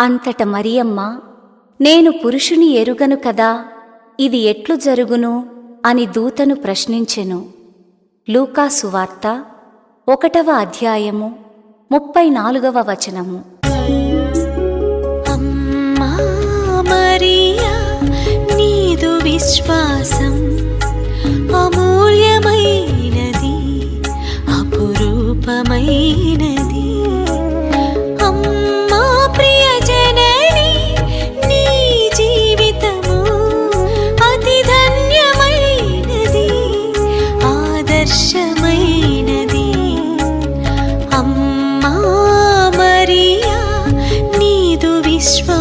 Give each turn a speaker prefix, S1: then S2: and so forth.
S1: అంతట మరియమ్మ, నేను పురుషుని ఎరుగను కదా, ఇది ఎట్లు జరుగును అని దూతను ప్రశ్నించెను. లూకా సువార్త 1వ అధ్యాయము 34వ వచనము.
S2: అమ్మా మరియా, నీదు విశ్వాసం అమూల్యమైనది, అపురూపమైనది. అమ్మా ప్రియజనని, నీ జీవితము అతి ధన్యమైనది, ఆదర్శమైనది. అమ్మా మరియా, నీదు విశ్వాసం